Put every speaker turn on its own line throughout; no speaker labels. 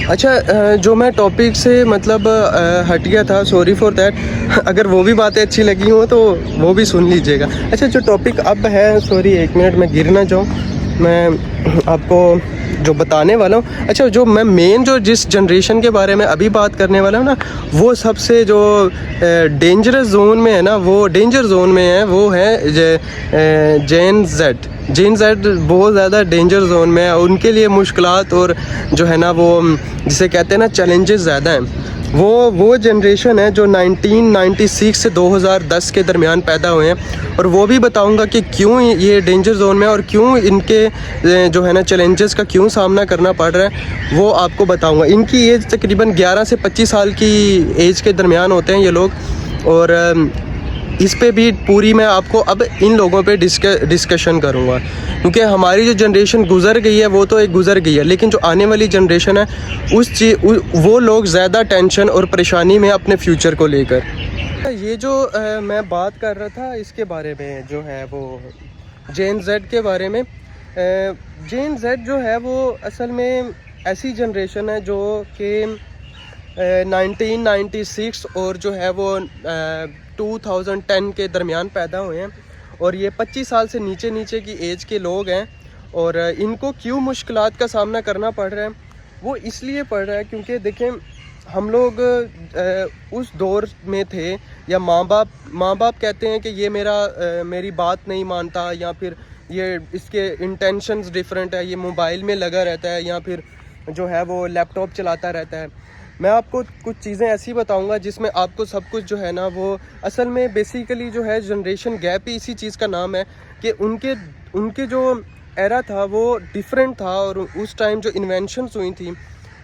अच्छा, जो मैं टॉपिक से मतलब हट गया था, सॉरी फॉर दैट। अगर वो भी बातें अच्छी लगी हों तो वो भी सुन लीजिएगा। अच्छा, जो टॉपिक अब है, सॉरी एक मिनट मैं गिर ना जाऊँ, मैं आपको जो बताने वाला हूँ। अच्छा, जो मैं मेन जो जिस जनरेशन के बारे में अभी बात करने वाला हूँ ना, वो सबसे जो डेंजरस जोन में है ना, वो डेंजर जोन में है, वो है जेन जेड बहुत ज़्यादा डेंजर जोन में है। उनके लिए मुश्किलात और जो है ना वो जिसे कहते हैं ना चैलेंजेस ज़्यादा हैं। वो जनरेशन है जो 1996 से 2010 के दरमियान पैदा हुए हैं, और वो भी बताऊंगा कि क्यों ये डेंजर जोन में है और क्यों इनके जो है ना चैलेंजेस का क्यों सामना करना पड़ रहा है, वो आपको बताऊंगा। इनकी एज तकरीबन 11 से 25 साल की एज के दरमियान होते हैं ये लोग, और इस पे भी पूरी मैं आपको अब इन लोगों पे डिस्कशन करूँगा, क्योंकि हमारी जो जनरेशन गुज़र गई है वो तो एक गुज़र गई है, लेकिन जो आने वाली जनरेशन है वो लोग ज़्यादा टेंशन और परेशानी में अपने फ्यूचर को लेकर। ये जो मैं बात कर रहा था इसके बारे में, जो है वो जेन जेड के बारे में। जेन जेड जो है वो असल में ऐसी जनरेशन है जो कि 1996 और जो है वो 2010 के दरमियान पैदा हुए हैं, और ये 25 साल से नीचे की एज के लोग हैं। और इनको क्यों मुश्किलात का सामना करना पड़ रहा है, वो इसलिए पड़ रहा है क्योंकि देखें, हम लोग उस दौर में थे, या माँ बाप कहते हैं कि ये मेरी बात नहीं मानता, या फिर ये इसके इंटेंशंस डिफरेंट है, ये मोबाइल में लगा रहता है, या फिर जो है वो लैपटॉप चलाता रहता है। मैं आपको कुछ चीज़ें ऐसी बताऊंगा जिसमें आपको सब कुछ जो है ना वो असल में बेसिकली जो है जनरेशन गैप ही इसी चीज़ का नाम है कि उनके जो एरा था वो डिफरेंट था, और उस टाइम जो इन्वेंशंस हुई थी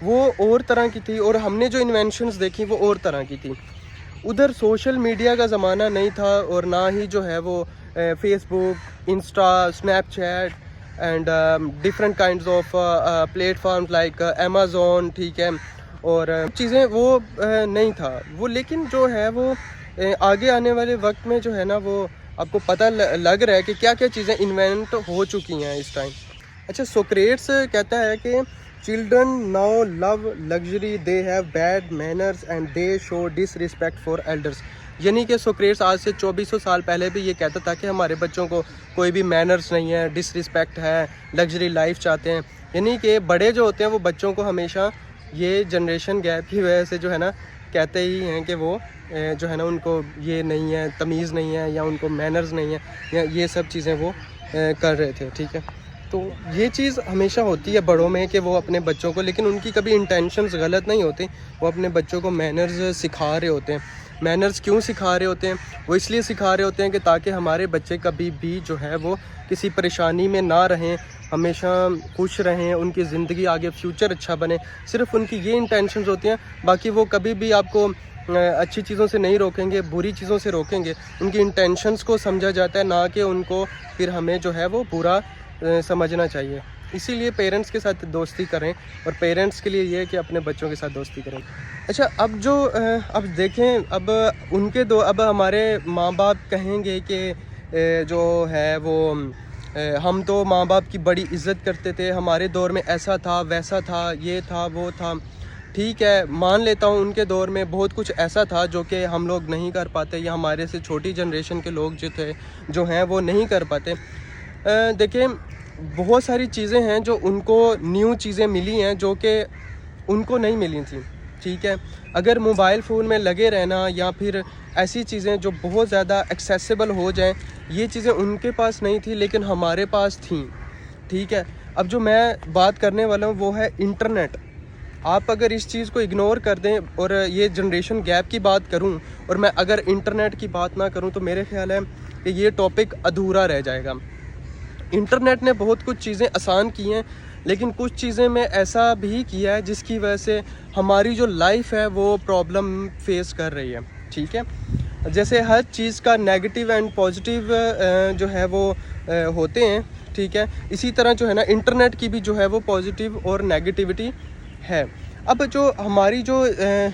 वो और तरह की थी, और हमने जो इन्वेंशंस देखी वो और तरह की थी। उधर सोशल मीडिया का ज़माना नहीं था, और ना ही जो है वो Facebook, Insta, Snapchat and different kinds of platforms like Amazon, ठीक है, और चीज़ें वो नहीं था वो। लेकिन जो है वो आगे आने वाले वक्त में जो है ना वो आपको पता लग रहा है कि क्या क्या चीज़ें इन्वेंट हो चुकी हैं इस टाइम। अच्छा, सोक्रेट्स कहता है कि children now love luxury, they have bad manners and they show disrespect for elders. यानी कि सोक्रेट्स आज से 2400 साल पहले भी ये कहता था कि हमारे बच्चों को कोई भी मैनर्स नहीं है, डिसरिस्पेक्ट है, लग्जरी लाइफ चाहते हैं। यानी कि बड़े जो होते हैं वो बच्चों को हमेशा ये जनरेशन गैप की वजह से जो है ना कहते ही हैं कि वो जो है ना उनको ये नहीं है, तमीज़ नहीं है, या उनको मैनर्स नहीं है, या ये सब चीज़ें वो कर रहे थे, ठीक है। तो ये चीज़ हमेशा होती है बड़ों में कि वो अपने बच्चों को, लेकिन उनकी कभी इंटेंशंस गलत नहीं होती, वो अपने बच्चों को मैनर्स सिखा रहे होते हैं। मैनर्स क्यों सिखा रहे होते हैं? वो इसलिए सिखा रहे होते हैं कि ताकि हमारे बच्चे कभी भी जो है वो किसी परेशानी में ना रहें, हमेशा खुश रहें, उनकी ज़िंदगी आगे फ्यूचर अच्छा बने। सिर्फ उनकी ये इंटेंशंस होती हैं, बाकी वो कभी भी आपको अच्छी चीज़ों से नहीं रोकेंगे, बुरी चीज़ों से रोकेंगे। उनकी इंटेंशंस को समझा जाता है, ना कि उनको फिर हमें जो है वो बुरा समझना चाहिए। इसीलिए पेरेंट्स के साथ दोस्ती करें, और पेरेंट्स के लिए ये है कि अपने बच्चों के साथ दोस्ती करें। अच्छा, अब जो अब देखें, अब हमारे माँ बाप कहेंगे कि जो है वो हम तो माँ बाप की बड़ी इज़्ज़त करते थे, हमारे दौर में ऐसा था, वैसा था, ये था, वो था। ठीक है, मान लेता हूँ उनके दौर में बहुत कुछ ऐसा था जो कि हम लोग नहीं कर पाते, या हमारे से छोटी जनरेशन के लोग जो हैं वो नहीं कर पाते। देखें, बहुत सारी चीज़ें हैं जो उनको न्यू चीज़ें मिली हैं जो कि उनको नहीं मिली थी, ठीक है। अगर मोबाइल फ़ोन में लगे रहना, या फिर ऐसी चीज़ें जो बहुत ज़्यादा एक्सेसिबल हो जाएं, ये चीज़ें उनके पास नहीं थी लेकिन हमारे पास थी, ठीक है। अब जो मैं बात करने वाला हूँ वो है इंटरनेट। आप अगर इस चीज़ को इग्नोर कर दें और ये जनरेशन गैप की बात करूं, और मैं अगर इंटरनेट की बात ना करूं, तो मेरे ख्याल है कि ये टॉपिक अधूरा रह जाएगा। इंटरनेट ने बहुत कुछ चीज़ें आसान की हैं, लेकिन कुछ चीज़ें में ऐसा भी किया है जिसकी वजह से हमारी जो लाइफ है वो प्रॉब्लम फेस कर रही है, ठीक है। जैसे हर चीज़ का नेगेटिव एंड पॉजिटिव जो है वो होते हैं, ठीक है। इसी तरह जो है ना इंटरनेट की भी जो है वो पॉजिटिव और नेगेटिविटी है। अब जो हमारी जो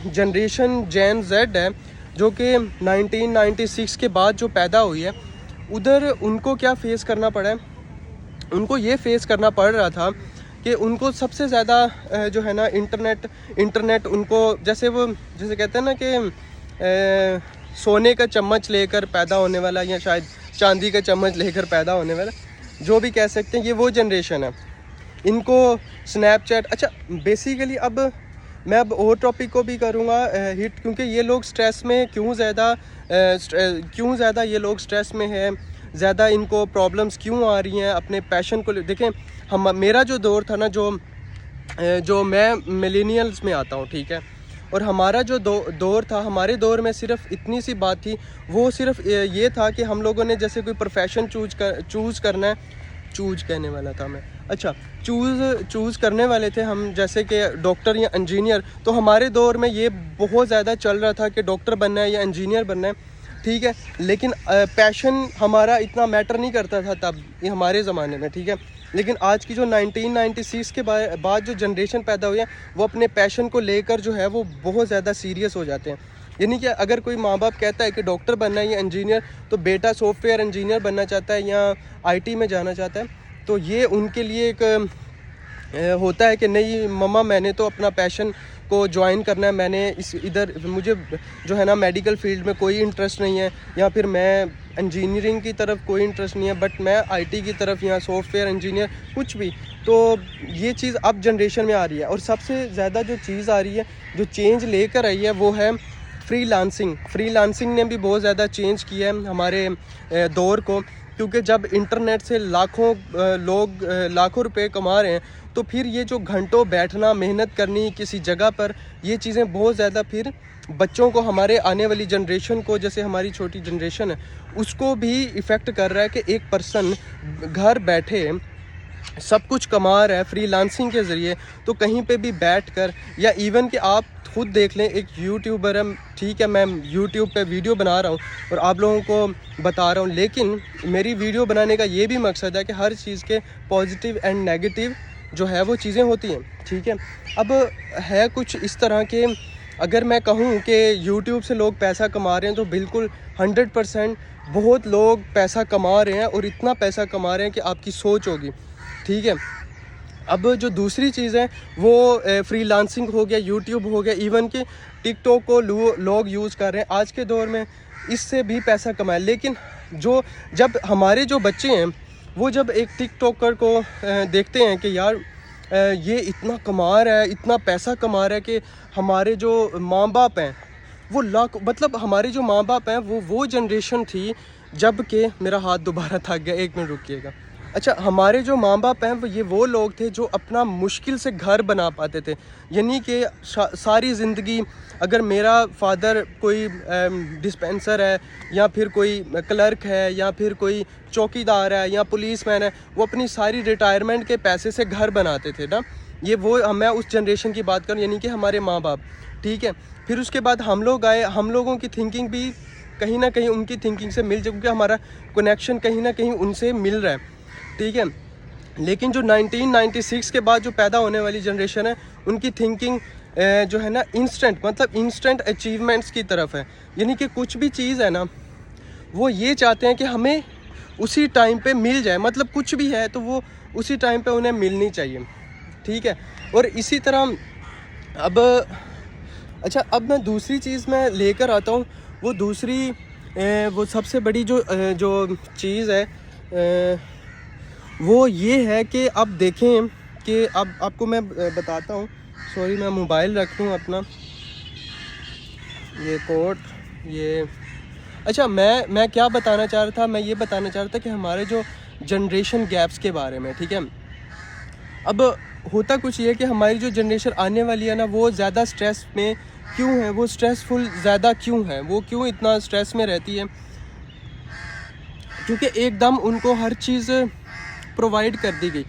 जनरेशन जेन जेड है, जो कि 1996 के बाद जो पैदा हुई है, उधर उनको क्या फेस करना पड़ा है? उनको ये फेस करना पड़ रहा था کہ ان کو سب سے زیادہ جو ہے نا انٹرنیٹ ان کو جیسے کہتے ہیں نا کہ سونے کا چمچ لے کر پیدا ہونے والا یا شاید چاندی کا چمچ لے کر پیدا ہونے والا، جو بھی کہہ سکتے ہیں، یہ وہ جنریشن ہے. ان کو سنیپ چیٹ، اچھا بیسیکلی اب میں اور ٹاپک کو بھی کروں گا ہٹ، کیونکہ یہ لوگ سٹریس میں کیوں زیادہ یہ لوگ سٹریس میں ہیں، زیادہ ان کو پرابلمس کیوں آ رہی ہیں اپنے پیشن کو دیکھیں. میرا جو دور تھا نا، جو میں ملینیلز میں آتا ہوں، ٹھیک ہے، اور ہمارا جو دور تھا، ہمارے دور میں صرف اتنی سی بات تھی، وہ صرف یہ تھا کہ ہم لوگوں نے جیسے کوئی پروفیشن چوز کرنا ہے، چوز کرنے والے تھے ہم، جیسے کہ ڈاکٹر یا انجینئر. تو ہمارے دور میں یہ بہت زیادہ چل رہا تھا کہ ڈاکٹر بننا ہے یا انجینئر بننا ہے، ٹھیک ہے. لیکن پیشن ہمارا اتنا میٹر نہیں کرتا تھا تب، یہ ہمارے زمانے میں، ٹھیک ہے. لیکن آج کی جو 1996 کے بعد جو جنریشن پیدا ہوئی ہے، وہ اپنے پیشن کو لے کر جو ہے وہ بہت زیادہ سیریس ہو جاتے ہیں. یعنی کہ اگر کوئی ماں باپ کہتا ہے کہ ڈاکٹر بننا ہے یا انجینئر، تو بیٹا سافٹ ویئر انجینئر بننا چاہتا ہے یا IT میں جانا چاہتا ہے، تو یہ ان کے لیے ایک ہوتا ہے کہ نہیں مما، میں نے تو اپنا پیشن کو جوائن کرنا ہے، میں نے مجھے جو ہے نا میڈیکل فیلڈ میں کوئی انٹرسٹ نہیں ہے، یا پھر میں انجینئرنگ کی طرف کوئی انٹرسٹ نہیں ہے، بٹ میں IT کی طرف یا سافٹ ویئر انجینئر کچھ بھی. تو یہ چیز اب جنریشن میں آ رہی ہے. اور سب سے زیادہ جو چیز آ رہی ہے، جو چینج لے کر آئی ہے، وہ ہے فری لانسنگ نے بھی بہت زیادہ چینج کیا ہے ہمارے دور کو. کیونکہ جب انٹرنیٹ سے لاکھوں روپے کما رہے ہیں، تو پھر یہ جو گھنٹوں بیٹھنا، محنت کرنی کسی جگہ پر، یہ چیزیں بہت زیادہ پھر بچوں کو، ہمارے آنے والی جنریشن کو، جیسے ہماری چھوٹی جنریشن ہے، اس کو بھی ایفیکٹ کر رہا ہے کہ ایک پرسن گھر بیٹھے سب کچھ کما رہا ہے فری لانسنگ کے ذریعے. تو کہیں پہ بھی بیٹھ کر، یا ایون کہ آپ خود دیکھ لیں، ایک یوٹیوبر ہے، ٹھیک ہے، میں یوٹیوب پہ ویڈیو بنا رہا ہوں اور آپ لوگوں کو بتا رہا ہوں، لیکن میری ویڈیو بنانے کا یہ بھی مقصد ہے کہ ہر چیز کے پازیٹیو اینڈ نیگیٹو جو ہے وہ چیزیں ہوتی ہیں، ٹھیک ہے. اب ہے کچھ اس طرح کہ اگر میں کہوں کہ یوٹیوب سے لوگ پیسہ کما رہے ہیں، تو بالکل 100% بہت لوگ پیسہ کما رہے ہیں، اور اتنا پیسہ کما رہے ہیں کہ آپ کی سوچ ہوگی، ٹھیک ہے. اب جو دوسری چیز ہے وہ فری لانسنگ ہو گیا، یوٹیوب ہو گیا، ایون کہ ٹک ٹاک کو لوگ یوز کر رہے ہیں آج کے دور میں، اس سے بھی پیسہ کمائے. لیکن جب ہمارے جو بچے ہیں، وہ جب ایک ٹک ٹاکر کو دیکھتے ہیں کہ یار یہ اتنا کما رہا ہے، اتنا پیسہ کما رہا ہے، کہ ہمارے جو ماں باپ ہیں وہ مطلب ہمارے جو ماں باپ ہیں وہ جنریشن تھی جب کہ میرا ہاتھ دوبارہ تھک گیا، 1 منٹ رکیے گا. اچھا، ہمارے جو ماں باپ ہیں وہ لوگ تھے جو اپنا مشکل سے گھر بنا پاتے تھے. یعنی کہ ساری زندگی، اگر میرا فادر کوئی ڈسپینسر ہے، یا پھر کوئی کلرک ہے، یا پھر کوئی چوکی دار ہے، یا پولیس مین ہے، وہ اپنی ساری ریٹائرمنٹ کے پیسے سے گھر بناتے تھے نا. میں اس جنریشن کی بات کروں، یعنی کہ ہمارے ماں باپ، ٹھیک ہے. پھر اس کے بعد ہم لوگ آئے، ہم لوگوں کی تھنکنگ بھی کہیں نہ کہیں ان کی تھنکنگ سے مل جائے، کیونکہ ہمارا کنیکشن کہیں نہ کہیں ان سے مل رہا ہے، ٹھیک ہے. لیکن جو 1996 کے بعد جو پیدا ہونے والی جنریشن ہے، ان کی تھنکنگ جو ہے نا انسٹنٹ اچیومنٹس کی طرف ہے. یعنی کہ کچھ بھی چیز ہے نا، وہ یہ چاہتے ہیں کہ ہمیں اسی ٹائم پہ مل جائے، مطلب کچھ بھی ہے تو وہ اسی ٹائم پہ انہیں ملنی چاہیے، ٹھیک ہے. اور اسی طرح اب میں دوسری چیز میں لے کر آتا ہوں. وہ سب سے بڑی جو چیز ہے وہ یہ ہے کہ اب دیکھیں کہ اب آپ کو میں بتاتا ہوں. سوری، میں موبائل رکھ لوں اپنا، یہ کوٹ، یہ اچھا میں کیا بتانا چاہ رہا تھا، میں یہ بتانا چاہ رہا تھا کہ ہمارے جو جنریشن گیپس کے بارے میں، ٹھیک ہے. اب ہوتا کچھ یہ کہ ہماری جو جنریشن آنے والی ہے نا، وہ زیادہ سٹریس میں کیوں ہے، وہ سٹریسفل زیادہ کیوں ہے، وہ کیوں اتنا سٹریس میں رہتی ہے؟ کیونکہ ایک دم ان کو ہر چیز پرووائڈ کر دی گئی.